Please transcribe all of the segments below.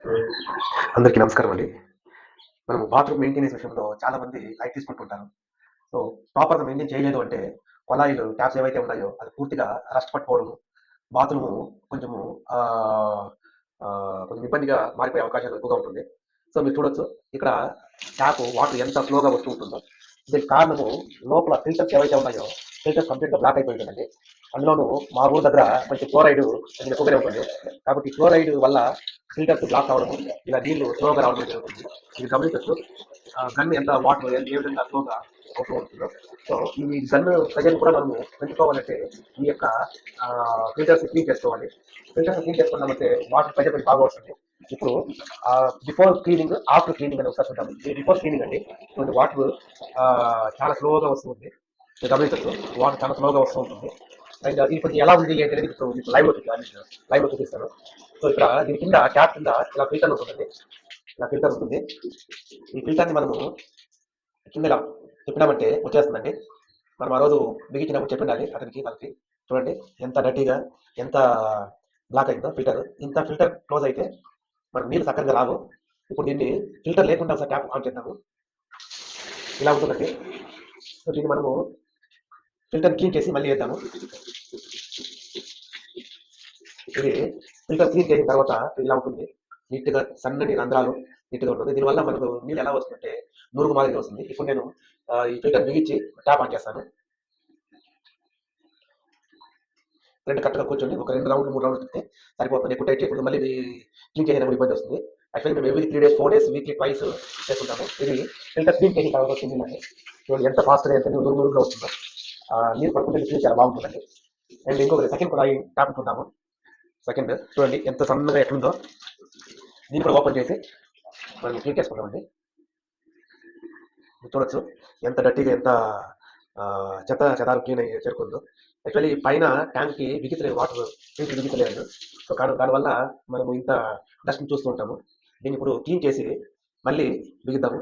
అందరికీ నమస్కారం అండి. మనం బాత్రూమ్ మెయింటెనెన్స్ విషయంలో చాలామంది లైట్ తీసుకుంటుంటారు. సో, ప్రాపర్‌గా మెయింటైన్ చేయలేదు అంటే, కొళాయిలు, ట్యాప్స్ ఏవైతే ఉన్నాయో అది పూర్తిగా రస్ట్ పట్టిపోవడము, బాత్రూము కొంచెము ఆహ్, కొంచెం ఇబ్బందిగా మారిపోయే అవకాశాలు ఎక్కువగా ఉంటుంది. సో, మీరు చూడొచ్చు ఇక్కడ ట్యాపు వాటర్ ఎంత స్లోగా వస్తూ ఉంటుందో. దీనికి కారణము లోపల ఫిల్టర్స్ ఏవైతే ఉన్నాయో, ఫిల్టర్స్ కంప్లీట్‌గా బ్లాక్ అయిపోయి ఉంటుందండి. అందులోనూ మా ఊరు దగ్గర కొంచెం ఫ్లోరైడ్ కొంచెం ఎక్కువగానే ఉంటుంది. కాబట్టి ఫ్లోరైడ్ వల్ల ఫిల్టర్స్ బ్లాక్ అవ్వడము, ఇలా నీళ్లు స్లోగా రావడం జరుగుతుంది. మీరు గమనించొచ్చు. గన్ ఎంత వాటర్ ఏ విధంగా స్లోగా అవుతూ ఉంటుందో. సో, ఈ గన్ ప్రెజర్‌ని కూడా మనము పెంచుకోవాలంటే ఈ యొక్క ఫిల్టర్స్ క్లీన్ చేసుకోవాలి. ఫిల్టర్స్ క్లీన్ చేసుకున్నామంటే వాటర్ ప్రెజర్ కొంచెం బాగా వస్తుంది. ఇప్పుడు బిఫోర్ క్లీనింగ్, ఆఫ్టర్ క్లీనింగ్ అని ఒకసారి చూద్దాం. ఇది బిఫోర్ క్లీనింగ్ అండి. చూడండి వాటర్ చాలా స్లోగా వస్తుంది. మీరు గమనించొచ్చు. వాటర్ చాలా స్లోగా వస్తూ ఉంటుంది. అండ్ ఇది కొంచెం ఎలా ఉంది ఏంటి అనేది ఇప్పుడు మీకు లైవ్‌లో చూపిస్తాను. సో, ఇక్కడ దీని కింద ట్యాప్ కింద ఇలా ఫిల్టర్ ఉంటుందండి. ఇలా ఫిల్టర్ ఉంటుంది. ఈ ఫిల్టర్‌ని మనము కింద ఇలా తిప్పినామంటే వచ్చేస్తుందండి. మనం ఆ రోజు బిగించినప్పుడు చెప్పుండాలి అతనికి మనకి. చూడండి ఎంత డర్టీగా, ఎంత బ్లాక్ అయిందో ఫిల్టర్. ఇంత ఫిల్టర్ క్లోజ్ అయితే మనకు నీళ్ళు సక్కగా రావు. ఇప్పుడు దీన్ని ఫిల్టర్ లేకుండా ఒకసారి ట్యాప్ ఆన్ చేద్దాము. ఇలా ఉంటుందండి. సో, దీన్ని మనము ఫిల్టర్ క్లీన్ చేసి మళ్ళీ ఏద్దాము. ఇది ఫిల్టర్ క్లీన్ చేసిన తర్వాత ఇలా ఉంటుంది. నీట్‌గా సన్నటి రంధ్రాలు నీట్‌గా ఉంటుంది. దీనివల్ల మనకు నీళ్ళు ఎలా వస్తుందంటే నురుగు మాదిరిగా వస్తుంది. ఇప్పుడు నేను ఈ ఫిల్టర్ బిగించి ట్యాప్ ఆన్ చేస్తాను. 2 కరెక్ట్‌గా కూర్చొని ఒక 2 రౌండ్లు, 3 రౌండ్లు తిప్పితే సరిపోతుంది. ఎక్కువ టైట్ చేయకూడదు. మళ్ళీ ఇది క్లీన్ చేయడానికి ఇబ్బంది వస్తుంది. యాక్చువల్లీ మేము every 3 days, 4 days weekly twice చేసుకుంటాము. ఇది ఫిల్టర్ క్లీన్ చేసిన తర్వాత వచ్చిందండి. చూడండి ఎంత ఫాస్ట్‌గా ఎంత నురుగు నురుగుగా వస్తుందో. నీళ్ళు పట్టుకుంటే క్లీన్ చాలా బాగుంటుందండి. అండ్ ఇంకొకటి సెకండ్ కుళాయి ట్యాప్ చూద్దాము. సెకండ్ చూడండి ఎంత సన్నగా ఎట్లుందో. దీన్ని కూడా ఓపెన్ చేసి మనం క్లీన్ చేసుకుందామండి. మీరు చూడొచ్చు ఎంత డర్టీగా ఎంత చెత్త చెదారం క్లీన్ అయ్యి చేరుకుందో. యాక్చువల్లీ పైన ట్యాంక్‌కి బిగించలేదు వాటర్ ఫిల్టర్ బిగించలేదు. సో, దానివల్ల మనము ఇంత డస్ట్‌ని చూస్తూ ఉంటాము. దీన్ని ఇప్పుడు క్లీన్ చేసి మళ్ళీ బిగిద్దాము.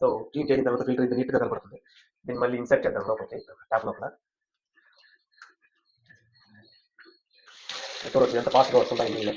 సో, క్లీన్ చేసిన తర్వాత ఫిల్టర్ ఇంత నీట్‌గా కనపడుతుంది. దీన్ని మళ్ళీ ఇన్సర్ట్ చేద్దాం లోపలికి ట్యాప్ లోపల. చూడొచ్చు ఎంత ఫాస్ట్‌గా వస్తుంటాయి నీళ్ళు.